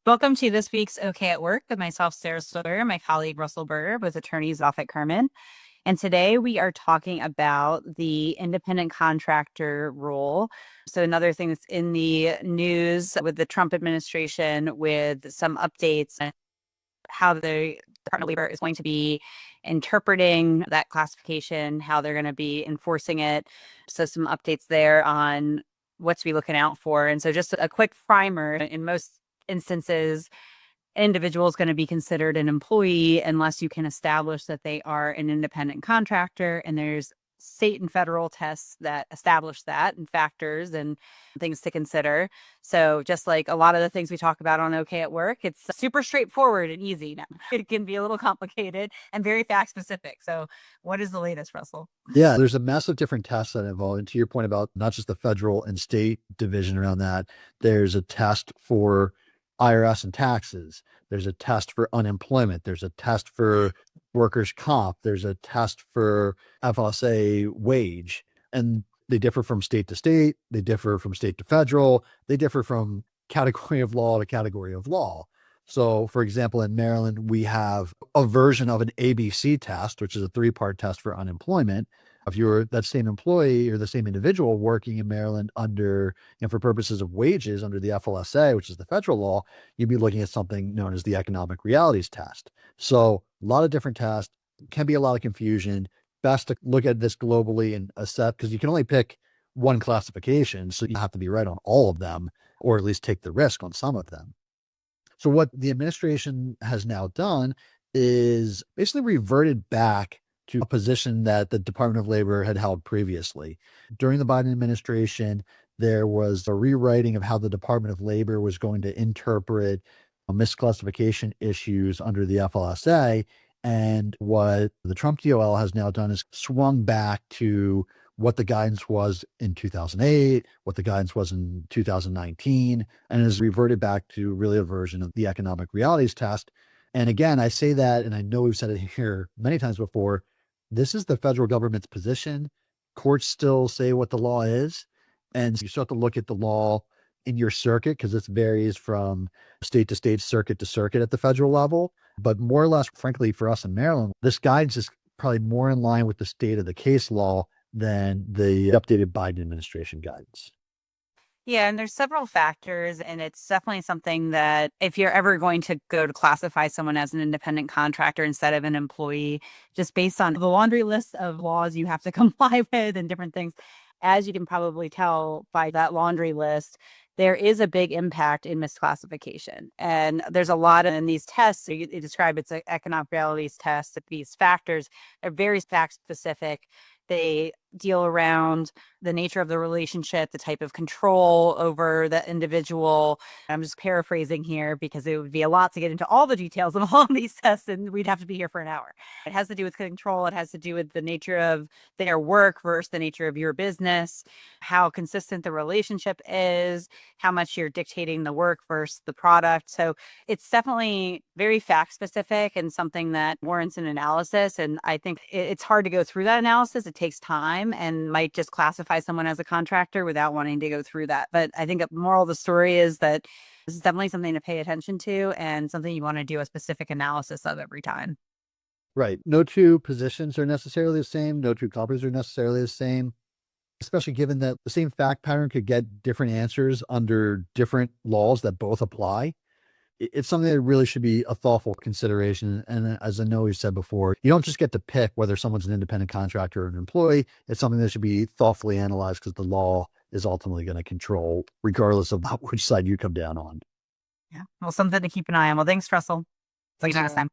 Welcome to this week's OK at Work with myself, Sarah Sawyer, and my colleague, Russell Berger, with attorneys Offit Kurman. And today we are talking about the independent contractor rule. So another thing that's in the news with the Trump administration, with some updates on how the Department of Labor is going to be interpreting that classification, how they're going to be enforcing it. So some updates there on what to be looking out for. And so just a quick primer. In most instances, an individual is going to be considered an employee unless you can establish that they are an independent contractor, and there's state and federal tests that establish that and factors and things to consider. So just like a lot of the things we talk about on OK at Work, it's super straightforward and easy. Now, it can be a little complicated and very fact specific. So what is the latest, Russell? Yeah, there's a massive different tests that involve. And to your point about not just the federal and state division around that, there's a test for IRS and taxes. There's a test for unemployment. There's a test for workers' comp. There's a test for FLSA wage. And they differ from state to state. They differ from state to federal. They differ from category of law to category of law. So, for example, in Maryland, we have a version of an ABC test, which is a 3-part test for unemployment. If you're that same employee or the same individual working in Maryland under, for purposes of wages under the FLSA, which is the federal law, you'd be looking at something known as the economic realities test. So a lot of different tests, can be a lot of confusion. Best to look at this globally and assess, because you can only pick one classification. So you have to be right on all of them, or at least take the risk on some of them. So what the administration has now done is basically reverted back to a position that the Department of Labor had held previously. During the Biden administration, there was a rewriting of how the Department of Labor was going to interpret misclassification issues under the FLSA. And what the Trump DOL has now done is swung back to what the guidance was in 2008, what the guidance was in 2019, and has reverted back to really a version of the economic realities test. And again, I say that, and I know we've said it here many times before, this is the federal government's position. Courts still say what the law is. And you still have to look at the law in your circuit, because this varies from state to state, circuit to circuit at the federal level. But more or less, frankly, for us in Maryland, this guidance is probably more in line with the state of the case law than the updated Biden administration guidance. Yeah, and there's several factors, and it's definitely something that if you're ever going to go to classify someone as an independent contractor instead of an employee, just based on the laundry list of laws you have to comply with and different things, as you can probably tell by that laundry list, there is a big impact in misclassification. And there's a lot in these tests. So you describe it's an economic realities test, that these factors are very fact specific. They deal around the nature of the relationship, the type of control over the individual. I'm just paraphrasing here because it would be a lot to get into all the details of all of these tests, and we'd have to be here for an hour. It has to do with control. It has to do with the nature of their work versus the nature of your business, how consistent the relationship is, how much you're dictating the work versus the product. So it's definitely very fact specific and something that warrants an analysis. And I think it's hard to go through that analysis. It takes time and might just classify someone as a contractor without wanting to go through that. But I think the moral of the story is that this is definitely something to pay attention to and something you want to do a specific analysis of every time. Right. No two positions are necessarily the same. No two companies are necessarily the same, especially given that the same fact pattern could get different answers under different laws that both apply. It's something that really should be a thoughtful consideration. And as I know we've said before, you don't just get to pick whether someone's an independent contractor or an employee. It's something that should be thoughtfully analyzed, because the law is ultimately going to control regardless of which side you come down on. Yeah. Well, something to keep an eye on. Well, thanks, Russell. See you next time.